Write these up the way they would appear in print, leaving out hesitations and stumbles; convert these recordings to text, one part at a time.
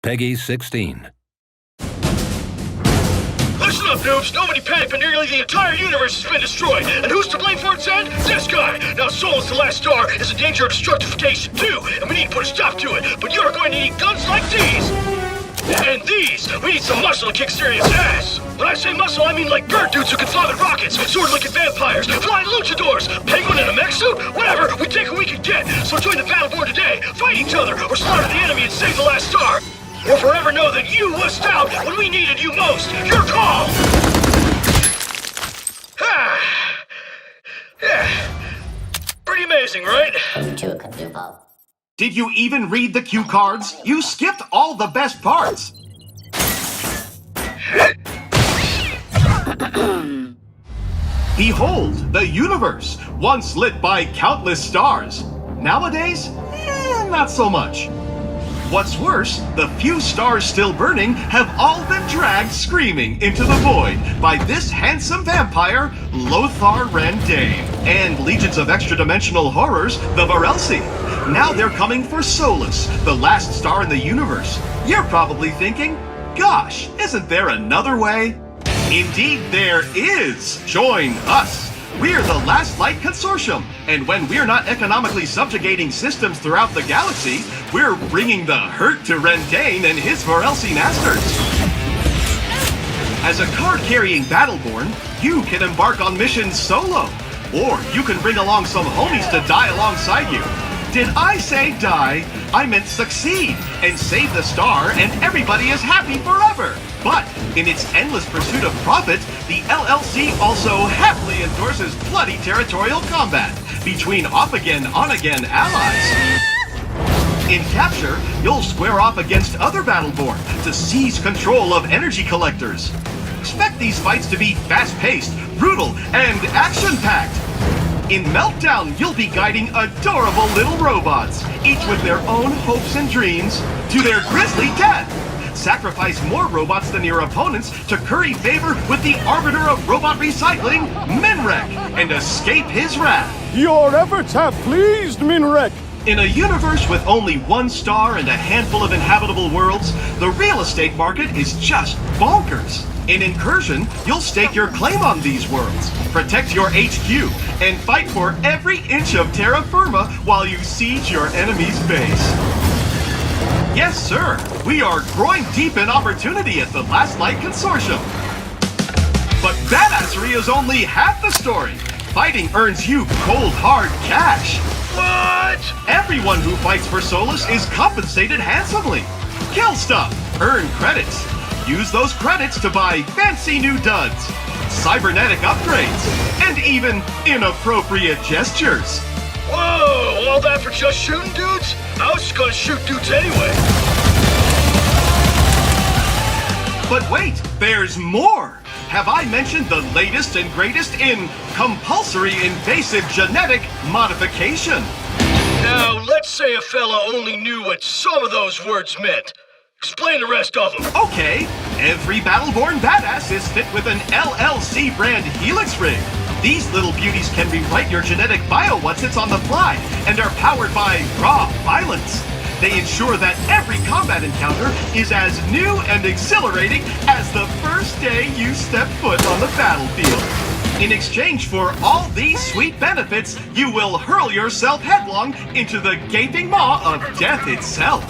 Peggy 16. Listen up, noobs! Nobody panic, but nearly the entire universe has been destroyed. And who's to blame for its end? This guy! Now Solus, the last star, is in danger of destructification too, and we need to put a stop to it. But you're going to need guns like these! And these! We need some muscle to kick serious ass! When I say muscle, I mean like bird dudes who can fly with rockets, sword-looking vampires, flying luchadors, penguin in a mech suit, whatever! We take what we can get! So join the Battleborn today, fight each other, or slaughter the enemy and save the last star! Or forever know that you was out when we needed you most! Your call! Yeah. Pretty amazing, right? Did you even read the cue cards? You skipped all the best parts! Behold, the universe, once lit by countless stars. Nowadays, not so much. What's worse, the few stars still burning have all been dragged screaming into the void by this handsome vampire, Lothar Randane, and legions of extra-dimensional horrors, the Varelsi. Now they're coming for Solus, the last star in the universe. You're probably thinking, gosh, isn't there another way? Indeed there is! Join us! We're the Last Light Consortium, and when we're not economically subjugating systems throughout the galaxy, we're bringing the hurt to Randane and his Varelsi masters. As a card-carrying Battleborn, you can embark on missions solo, or you can bring along some homies to die alongside you. Did I say die? I meant succeed, and save the star, and everybody is happy forever! But, in its endless pursuit of profit, the LLC also happily endorses bloody territorial combat between off-again, on-again allies. In Capture, you'll square off against other Battleborn to seize control of energy collectors. Expect these fights to be fast-paced, brutal, and action-packed. In Meltdown, you'll be guiding adorable little robots, each with their own hopes and dreams, to their grisly death. Sacrifice more robots than your opponents to curry favor with the arbiter of robot recycling, Minrek, and escape his wrath. Your efforts have pleased Minrek. In a universe with only one star and a handful of inhabitable worlds, the real estate market is just bonkers. In Incursion, you'll stake your claim on these worlds, protect your HQ, and fight for every inch of terra firma while you siege your enemy's base. Yes, sir, we are growing deep in opportunity at the Last Light Consortium. But badassery is only half the story. Fighting earns you cold, hard cash. What? Everyone who fights for Solus is compensated handsomely. Kill stuff, earn credits. Use those credits to buy fancy new duds, cybernetic upgrades, and even inappropriate gestures. Whoa, all that for just shooting dudes? I was just gonna shoot dudes anyway. But wait, there's more! Have I mentioned the latest and greatest in compulsory invasive genetic modification? Now, let's say a fella only knew what some of those words meant. Explain the rest of them. Okay, every Battleborn badass is fit with an LLC brand Helix rig. These little beauties can rewrite your genetic bio once it's on the fly, and are powered by raw violence. They ensure that every combat encounter is as new and exhilarating as the first day you step foot on the battlefield. In exchange for all these sweet benefits, you will hurl yourself headlong into the gaping maw of death itself.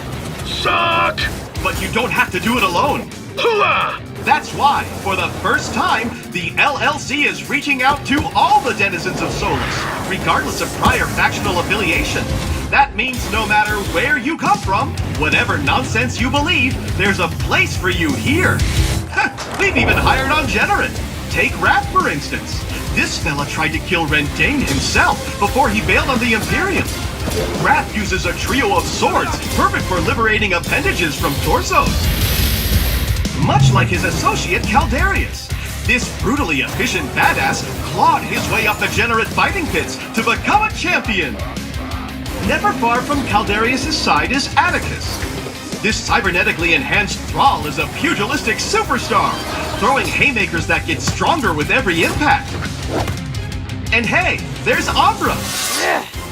Suck! But you don't have to do it alone. Hooah! That's why, for the first time, the LLC is reaching out to all the denizens of Solus, regardless of prior factional affiliation. That means no matter where you come from, whatever nonsense you believe, there's a place for you here. We've even hired on Generate. Take Wrath, for instance. This fella tried to kill Randane himself before he bailed on the Imperium. Wrath uses a trio of swords, perfect for liberating appendages from torsos. Much like his associate Caldarius, this brutally efficient badass clawed his way up the Generate fighting pits to become a champion. Never far from Caldarius' side is Atticus. This cybernetically enhanced thrall is a pugilistic superstar, throwing haymakers that get stronger with every impact. And hey, there's Ambra.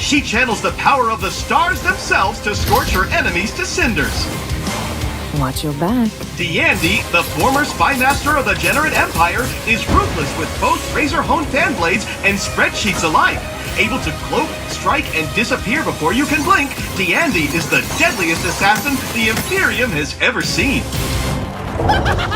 She channels the power of the stars themselves to scorch her enemies to cinders. Watch your back. D'Andy, the former spy master of the Generate Empire, is ruthless with both razor-honed fan blades and spreadsheets alike. Able to cloak, strike, and disappear before you can blink, D'Andy is the deadliest assassin the Imperium has ever seen.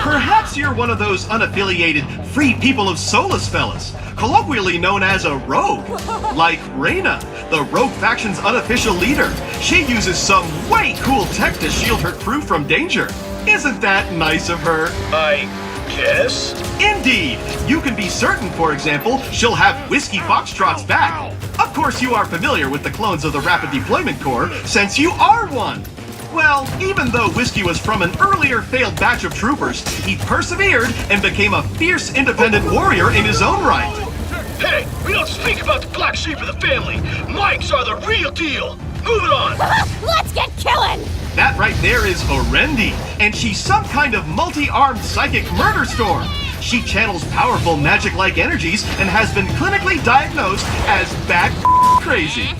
Perhaps you're one of those unaffiliated free people of Solus fellas, colloquially known as a rogue, like Reyna, the rogue faction's unofficial leader. She uses some way cool tech to shield her crew from danger. Isn't that nice of her? I guess? Indeed! You can be certain, for example, she'll have Whiskey Foxtrot's back. Of course you are familiar with the clones of the Rapid Deployment Corps, since you are one. Well, even though Whiskey was from an earlier failed batch of troopers, he persevered and became a fierce independent warrior in his own right. Hey, we don't speak about the black sheep of the family. Mikes are the real deal. Moving on. Let's get killing! That right there is Orendi, and she's some kind of multi-armed psychic murder storm. She channels powerful magic-like energies and has been clinically diagnosed as bat crazy.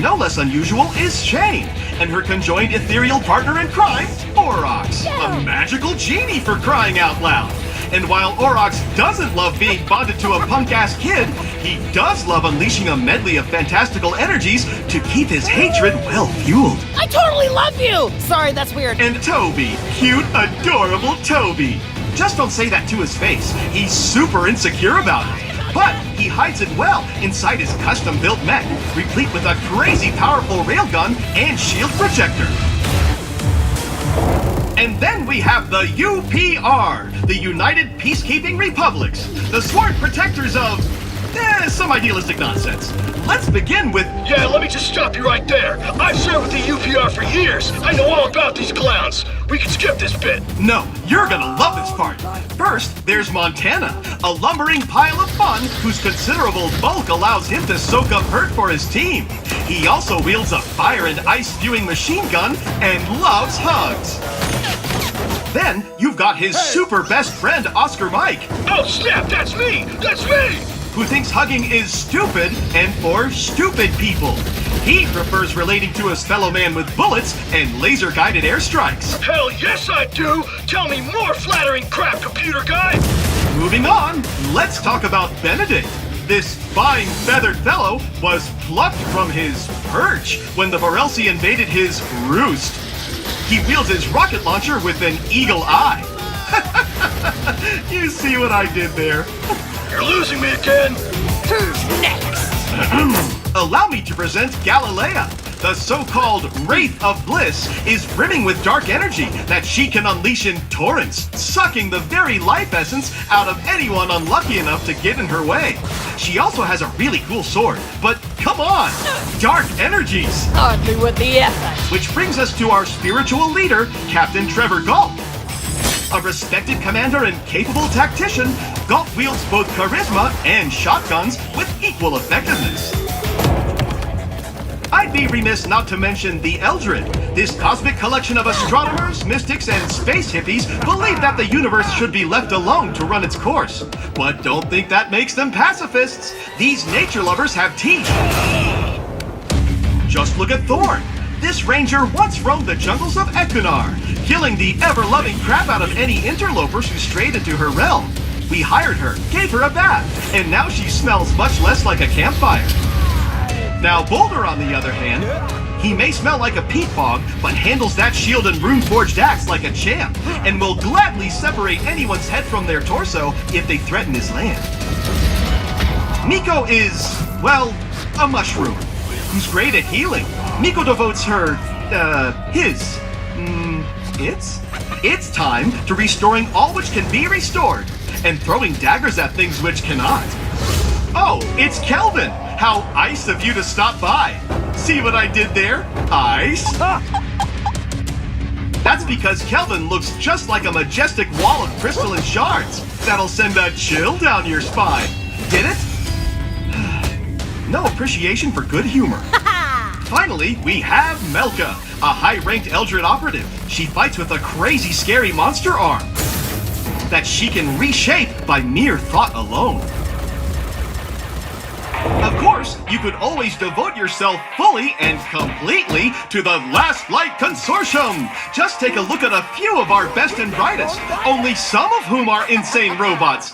No less unusual is Shane, and her conjoined ethereal partner in crime, Aurochs, a magical genie for crying out loud. And while Aurochs doesn't love being bonded to a punk-ass kid, he does love unleashing a medley of fantastical energies to keep his hatred well-fueled. I totally love you! Sorry, that's weird. And Toby, cute, adorable Toby. Just don't say that to his face. He's super insecure about it. But he hides it well inside his custom-built mech, replete with a crazy powerful railgun and shield projector. And then we have the UPR, the United Peacekeeping Republics, the sworn protectors of some idealistic nonsense. Let's begin with... Yeah, let me just stop you right there. I've served with the UPR for years. I know all about these clowns. We can skip this bit. No, you're gonna love this part. First, there's Montana, a lumbering pile of fun whose considerable bulk allows him to soak up hurt for his team. He also wields a fire and ice spewing machine gun and loves hugs. Then, you've got his super best friend, Oscar Mike. Oh, snap, that's me! That's me! Who thinks hugging is stupid and for stupid people. He prefers relating to his fellow man with bullets and laser-guided airstrikes. Hell yes I do! Tell me more flattering crap, computer guy! Moving on, let's talk about Benedict. This fine feathered fellow was plucked from his perch when the Varelsi invaded his roost. He wields his rocket launcher with an eagle eye. You see what I did there? You're losing me again! Who's next? Allow me to present Galilea. The so-called Wraith of Bliss is brimming with dark energy that she can unleash in torrents, sucking the very life essence out of anyone unlucky enough to get in her way. She also has a really cool sword, but come on! Dark energies! Hardly with the effort. Which brings us to our spiritual leader, Captain Trevor Galt. A respected commander and capable tactician, Galt wields both charisma and shotguns with equal effectiveness. I'd be remiss not to mention the Eldred. This cosmic collection of astronomers, mystics, and space hippies believe that the universe should be left alone to run its course. But don't think that makes them pacifists. These nature lovers have teeth. Just look at Thorn. This ranger once roamed the jungles of Equinar, killing the ever-loving crap out of any interlopers who strayed into her realm. We hired her, gave her a bath, and now she smells much less like a campfire. Now Boulder, on the other hand, he may smell like a peat bog, but handles that shield and rune-forged axe like a champ, and will gladly separate anyone's head from their torso if they threaten his land. Miko is, well, a mushroom, who's great at healing. Miko devotes her, its time to restoring all which can be restored, and throwing daggers at things which cannot. Oh, it's Kelvin! How ice of you to stop by! See what I did there? Ice? That's because Kelvin looks just like a majestic wall of crystalline shards that'll send a chill down your spine. Get it? No appreciation for good humor. Finally, we have Melka, a high-ranked Eldred operative. She fights with a crazy, scary monster arm that she can reshape by mere thought alone. Of course, you could always devote yourself fully and completely to the Last Light Consortium. Just take a look at a few of our best and brightest, only some of whom are insane robots.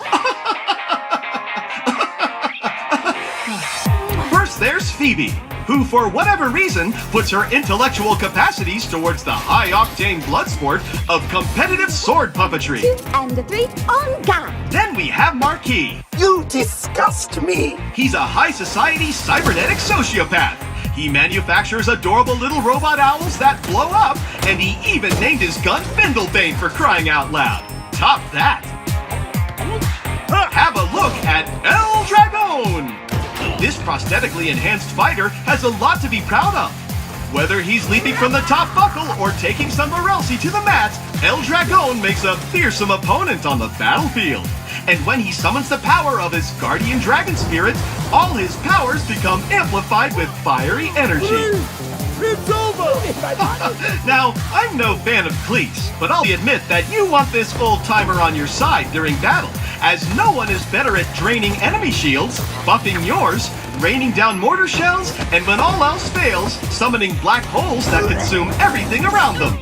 First, there's Phoebe, who, for whatever reason, puts her intellectual capacities towards the high-octane blood sport of competitive sword puppetry. 2 and 3 on guard. Then we have Marquis. You disgust me. He's a high-society cybernetic sociopath. He manufactures adorable little robot owls that blow up, and he even named his gun Bindlebane for crying out loud. Top that. Have a look at El Dragon. This prosthetically enhanced fighter has a lot to be proud of. Whether he's leaping from the top buckle or taking some Morelsi to the mat, El Dragon makes a fearsome opponent on the battlefield. And when he summons the power of his guardian dragon spirit, all his powers become amplified with fiery energy. It's over! Now, I'm no fan of cleats, but I'll admit that you want this old-timer on your side during battle, as no one is better at draining enemy shields, buffing yours, raining down mortar shells, and when all else fails, summoning black holes that consume everything around them.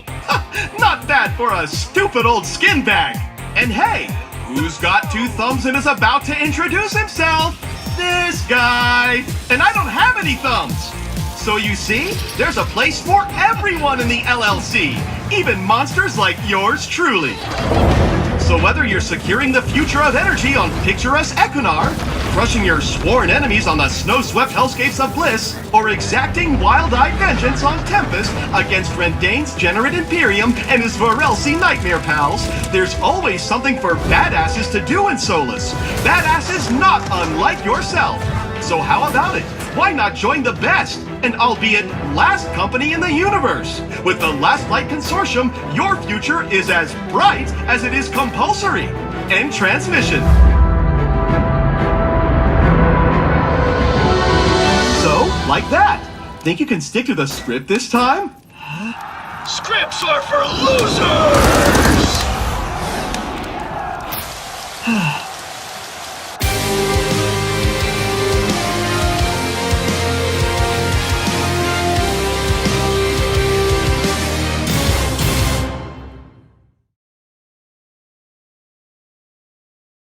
Not bad for a stupid old skin bag. And hey, who's got 2 thumbs and is about to introduce himself? This guy. And I don't have any thumbs. So you see, there's a place for everyone in the LLC, even monsters like yours truly. So whether you're securing the future of energy on picturesque Equinar, crushing your sworn enemies on the snow-swept hellscapes of Bliss, or exacting wild-eyed vengeance on Tempest against Rendain's Generate Imperium and his Vorelsi Nightmare pals, there's always something for badasses to do in Solus. Badasses not unlike yourself. So how about it? Why not join the best, and albeit last company in the universe? With the Last Light Consortium, your future is as bright as it is compulsory. End transmission. So, like that. Think you can stick to the script this time? Scripts are for losers!